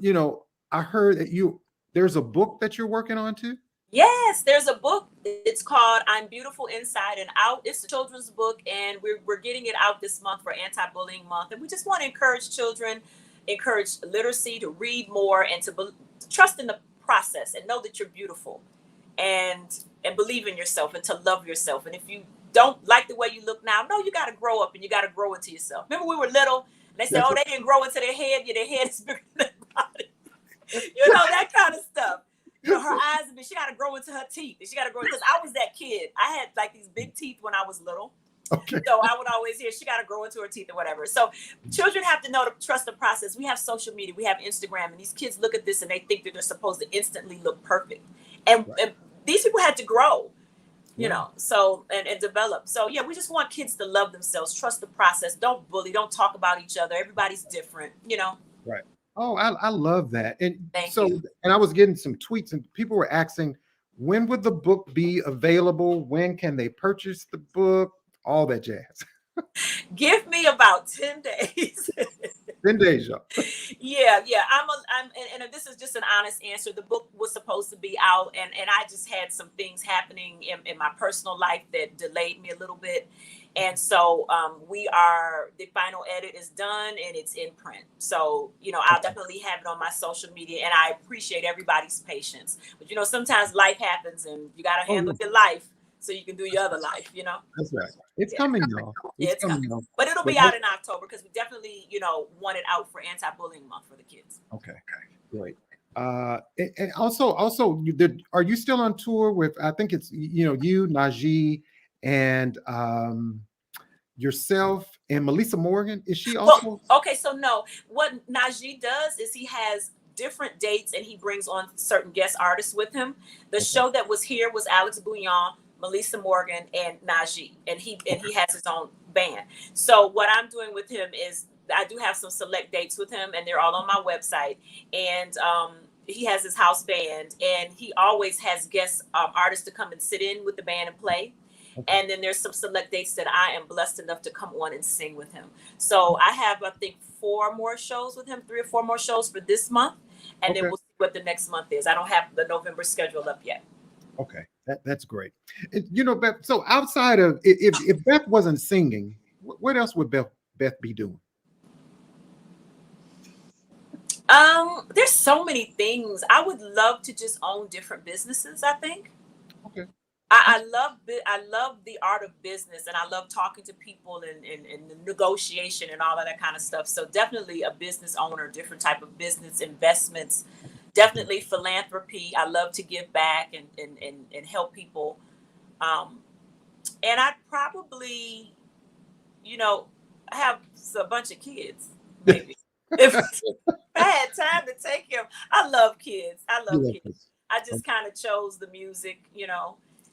you know, I heard that there's a book that you're working on too. Yes, there's a book. It's called I'm Beautiful Inside and Out. It's a children's book, and we're getting it out this month for Anti-Bullying Month. And we just want to encourage children, encourage literacy, to read more, and to trust in the process and know that you're beautiful, and believe in yourself, and to love yourself. And if you don't like the way you look now, no, you got to grow up, and you got to grow into yourself. Remember, we were little, and they said, they didn't grow into their head. Yeah, their head is bigger than their body. You know, that kind of stuff. You know, her eyes, she got to grow into her teeth. And she got to grow, because I was that kid. I had like these big teeth when I was little. Okay. So I would always hear she got to grow into her teeth or whatever. So children have to know to trust the process. We have social media, we have Instagram, and these kids look at this and they think that they're supposed to instantly look perfect. And these people had to grow, you know, so and develop. So yeah, we just want kids to love themselves, trust the process, don't bully, don't talk about each other. Everybody's different, you know. Right. Oh, I love that. And Thank you. And I was getting some tweets, and people were asking, when would the book be available? When can they purchase the book? All that jazz. Give me about 10 days. 10 days, y'all. Yeah. And this is just an honest answer. The book was supposed to be out, and I just had some things happening in my personal life that delayed me a little bit. And so the final edit is done and it's in print. So, you know, I'll definitely have it on my social media, and I appreciate everybody's patience. But, you know, sometimes life happens and you got to handle your life so you can do your other life, you know? That's right. It's coming, y'all. It's coming. But it'll be out in October, because we definitely, you know, want it out for Anti-Bullying Month for the kids. Okay, great. And also, are you still on tour with, I think it's, you know, you, Najee, and yourself and Melissa Morgan? Is she also? Well, okay, so no. What Najee does is he has different dates, and he brings on certain guest artists with him. The show that was here was Alex Bouillon, Melissa Morgan, and Najee, and he has his own band. So what I'm doing with him is I do have some select dates with him, and they're all on my website. And he has his house band, and he always has guest artists to come and sit in with the band and play. And then there's some select dates that I am blessed enough to come on and sing with him. So I have, I think, 3 or 4 more shows for this month. and then Okay. we'll see what the next month is. I don't have the November schedule up yet. Okay. That's great. You know, Beth, so outside of if Beth wasn't singing, what else would Beth be doing? There's so many things. I would love to just own different businesses, I think. Okay. I love the art of business, and I love talking to people and the negotiation and all of that kind of stuff. So definitely a business owner, different type of business investments, definitely philanthropy. I love to give back and help people. And I'd probably, have a bunch of kids, maybe. If I had time to take care of, I love kids. I love kids. I just kind of chose the music,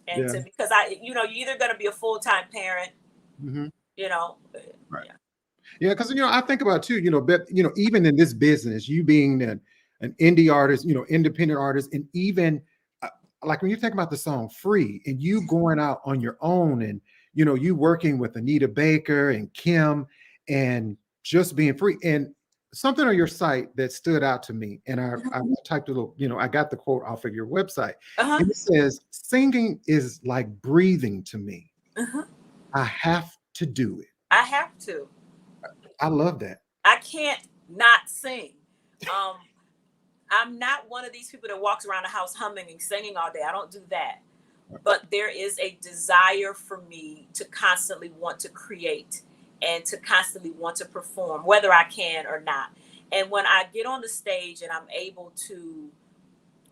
and because you're either going to be a full-time parent, Right. Yeah, because I think about too, Beth, even in this business, you being an indie artist, independent artist, and even like when you think about the song "Free" and you going out on your own, and you working with Anita Baker and Kim, and just being free, and something on your site that stood out to me, and I typed a little, I got the quote off of your website, and it says, "Singing is like breathing to me. I have to do it." I have to. I love that. I can't not sing. I'm not one of these people that walks around the house humming and singing all day. I don't do that. But there is a desire for me to constantly want to create and to constantly want to perform, whether I can or not. And when I get on the stage and I'm able to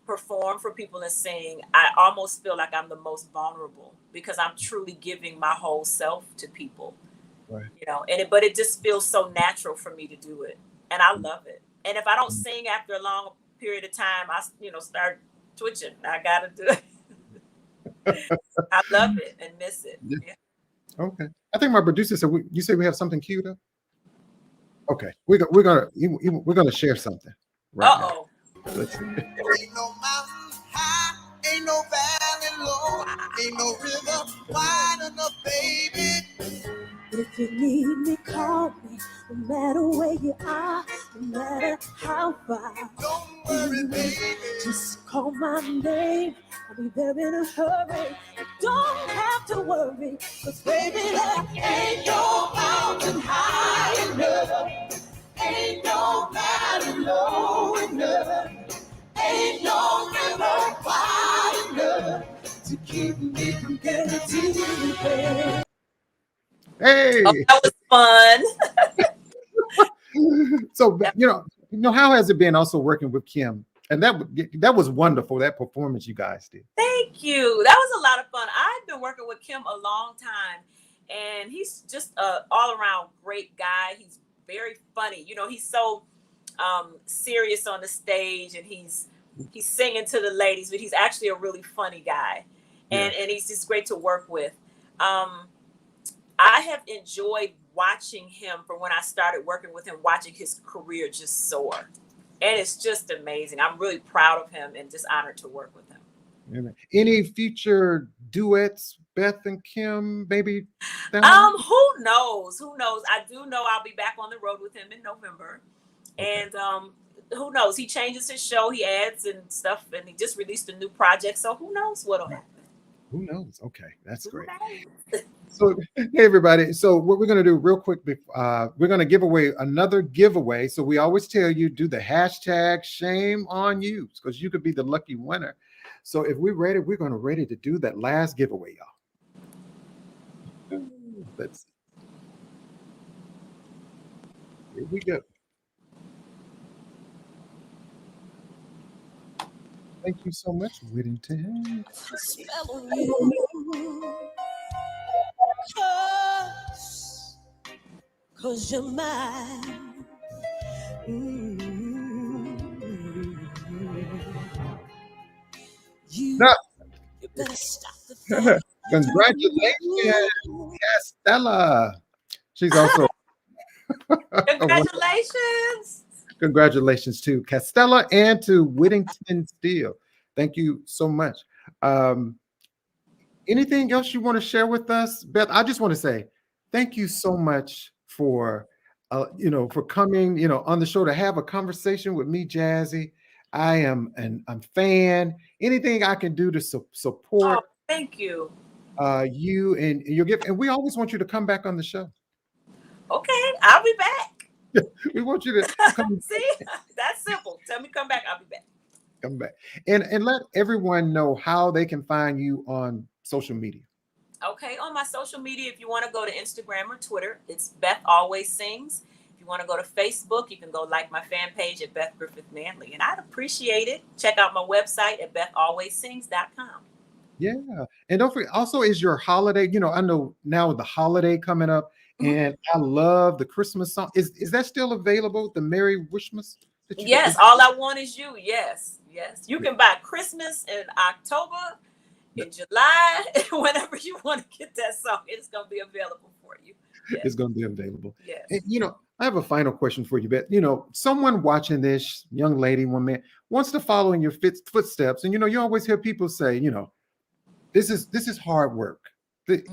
perform for people and sing, I almost feel like I'm the most vulnerable because I'm truly giving my whole self to people. Right. But it just feels so natural for me to do it. And I love it. And if I don't sing after a long period of time, I start twitching. I gotta do it. I love it and miss it. Yeah. Okay. I think my producer said you say we have something queued up. Okay, we're gonna share something. Right now. Let's see. Ain't no mountain high, ain't no valley low, ain't no river wide enough, baby. If you need me, call me. No matter where you are, no matter how far. Don't worry, baby. Just call my name. I'll be there in a hurry. You don't have to worry, 'cause baby, there ain't no mountain high enough. Ain't no valley low enough. Ain't no river wide enough to keep me from getting to you. Hey, that was fun. So how has it been also working with Kim? And that was wonderful, that performance you guys did. Thank you. That was a lot of fun. I've been working with Kim a long time, and he's just a all-around great guy. He's very funny. He's so serious on the stage, and he's singing to the ladies, but he's actually a really funny guy, and he's just great to work with. I have enjoyed watching him from when I started working with him, watching his career just soar. And it's just amazing. I'm really proud of him and just honored to work with him. Any future duets, Beth and Kim, maybe? Who knows? Who knows? I do know I'll be back on the road with him in November. Okay. And who knows? He changes his show, he adds and stuff, and he just released a new project. So who knows what'll happen? Who knows? Okay, that's great. So, hey, everybody. So what we're going to do real quick, we're going to give away another giveaway. So we always tell you, do the hashtag shame on you, because you could be the lucky winner. So if we're ready, we're going to ready to do that last giveaway, y'all. Let's see. Here we go. Thank you so much, Whittington. Spell on you. Cause you're mine. You better stop the fight. Congratulations, Castella. She's also Congratulations. Congratulations to Castella and to Whittington Steele. Thank you so much. Anything else you want to share with us, Beth? I just want to say thank you so much for for coming, on the show to have a conversation with me, Jazzie. I'm fan. Anything I can do to Oh, support thank you. you and your gift, and we always want you to come back on the show. Okay, I'll be back. We want you to come See, that's simple. Tell me come back. I'll be back. back and let everyone know how they can find you on social media. Okay, on my social media, if you want to go to Instagram or Twitter, it's Beth Always Sings. If you want to go to Facebook, you can go like my fan page at Beth Griffith Manley, and I'd appreciate it. Check out my website at bethalwayssings.com. Yeah, and don't forget. Also, is your holiday? I know now with the holiday coming up, and I love the Christmas song. Is that still available? The Merry Wishmas? Yes, All I Want Is You. Yes, yes. You can buy Christmas in October, in July, whenever you want to get that song, it's going to be available for you. Yes. It's going to be available. Yes. And, I have a final question for you, Beth. Someone watching this, young lady, one man, wants to follow in your footsteps. And, you always hear people say, this is hard work.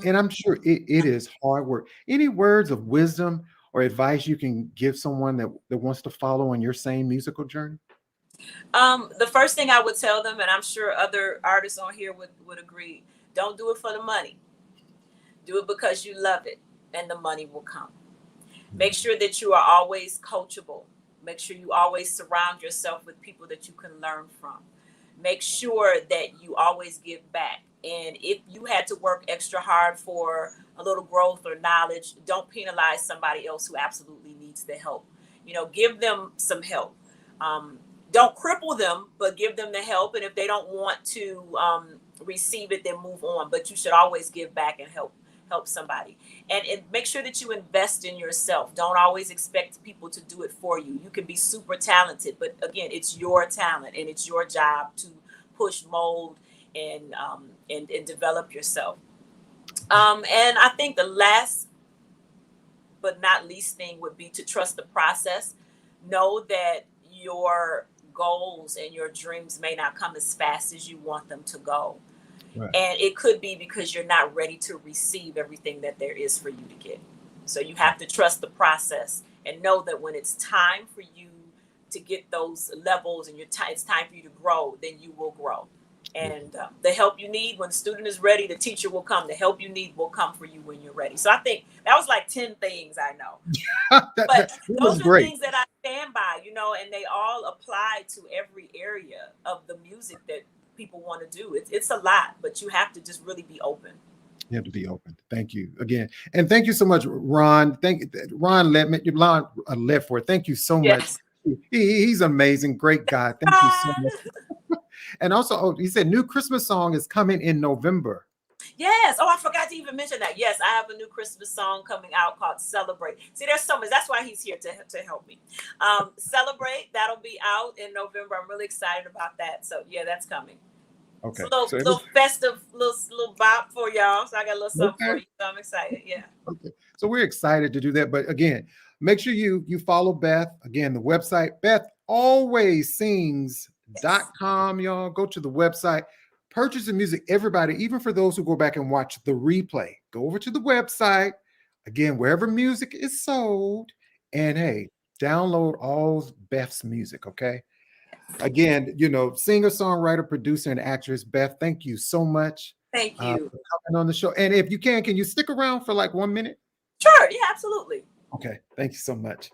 And I'm sure it is hard work. Any words of wisdom or advice you can give someone that wants to follow on your same musical journey? The first thing I would tell them, and I'm sure other artists on here would agree, don't do it for the money. Do it because you love it, and the money will come. Make sure that you are always coachable. Make sure you always surround yourself with people that you can learn from. Make sure that you always give back. And if you had to work extra hard for a little growth or knowledge, don't penalize somebody else who absolutely needs the help. Give them some help. Don't cripple them, but give them the help. And if they don't want to receive it, then move on. But you should always give back and help somebody. And make sure that you invest in yourself. Don't always expect people to do it for you. You can be super talented, but again, it's your talent and it's your job to push, mold, and develop yourself. And I think the last but not least thing would be to trust the process. Know that your goals and your dreams may not come as fast as you want them to go. Right. And it could be because you're not ready to receive everything that there is for you to get. So you have to trust the process and know that when it's time for you to get those levels and it's time for you to grow, then you will grow. And the help you need, when the student is ready, the teacher will come. The help you need will come for you when you're ready. So I think that was like 10 things I know. But those are things that I stand by, and they all apply to every area of the music that people want to do. It's a lot, but you have to just really be open. You have to be open. Thank you again. And thank you so much, Ron. Ron Ledford. Thank you so much. He's amazing. Great guy. Thank you so much. And also, he said new Christmas song is coming in November. Yes. Oh, I forgot to even mention that. Yes, I have a new Christmas song coming out called Celebrate. See, there's so much. That's why he's here to help me. Celebrate. That'll be out in November. I'm really excited about that. So yeah, that's coming. Okay. It's a little festive, little bop for y'all. So I got a little something for you. So I'm excited. Yeah. Okay. So we're excited to do that. But again, make sure you follow Beth. Again, the website, bethalwayssings.com. Y'all go to the website. Purchase the music, everybody, even for those who go back and watch the replay. Go over to the website, again, wherever music is sold, and hey, download all Beth's music, okay? Again, singer, songwriter, producer, and actress, Beth, thank you so much. Thank you. For coming on the show. And if you can you stick around for like 1 minute? Sure, yeah, absolutely. Okay, thank you so much.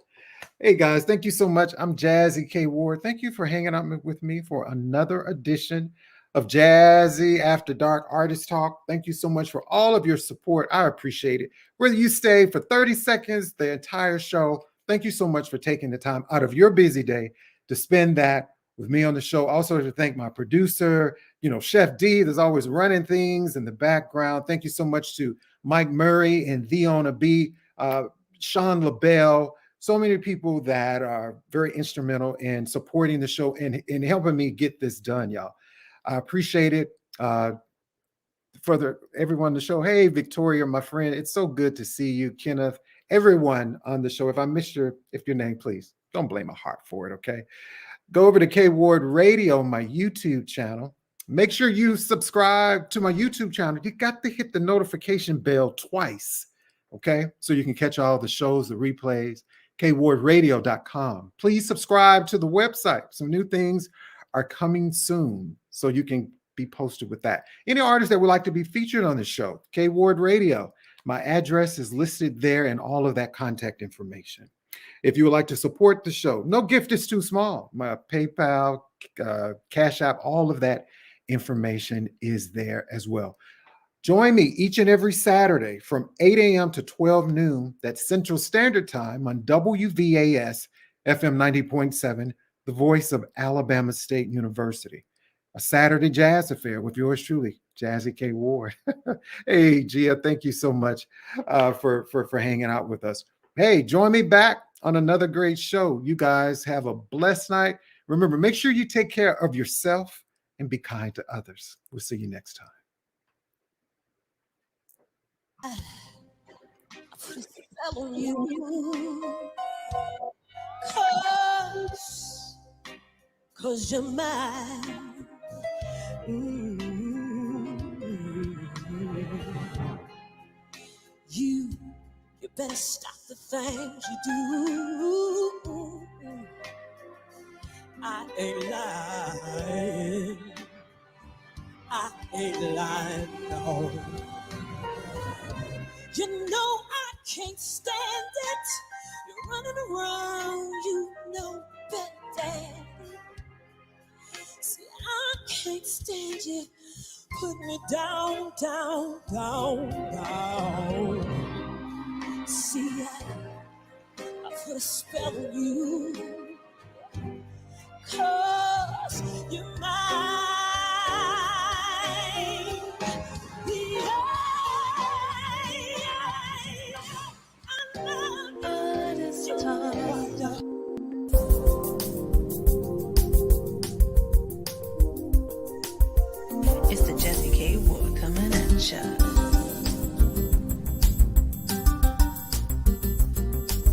Hey guys, thank you so much. I'm Jazzie KWard. Thank you for hanging out with me for another edition of Jazzie After Dark Artist Talk. Thank you so much for all of your support. I appreciate it. Whether you stay for 30 seconds, the entire show, thank you so much for taking the time out of your busy day to spend that with me on the show. Also to thank my producer, Chef D, that's always running things in the background. Thank you so much to Mike Murray and Theona B, Sean LaBelle, so many people that are very instrumental in supporting the show and helping me get this done, y'all. I appreciate it. For everyone on the show, hey, Victoria, my friend, it's so good to see you. Kenneth, everyone on the show. If I missed your name, please don't blame my heart for it, okay? Go over to KWard Radio, my YouTube channel. Make sure you subscribe to my YouTube channel. You got to hit the notification bell twice, okay? So you can catch all the shows, the replays, KWardRadio.com. Please subscribe to the website. Some new things are coming soon, so you can be posted with that. Any artists that would like to be featured on the show, KWard Radio, my address is listed there and all of that contact information. If you would like to support the show, no gift is too small. My PayPal, Cash App, all of that information is there as well. Join me each and every Saturday from 8 a.m. to 12 noon, that's Central Standard Time, on WVAS FM 90.7, the voice of Alabama State University. A Saturday Jazz Affair with yours truly, Jazzie KWard. Hey, Gia, thank you so much for hanging out with us. Hey, join me back on another great show. You guys have a blessed night. Remember, make sure you take care of yourself and be kind to others. We'll see you next time. I put a spell on you, cause you're mine. You better stop the things you do. I ain't lying, no. You know I can't stand it. You're running around, you know better. See, I can't stand you. Put me down, down, down, down. See, I put a spell on you.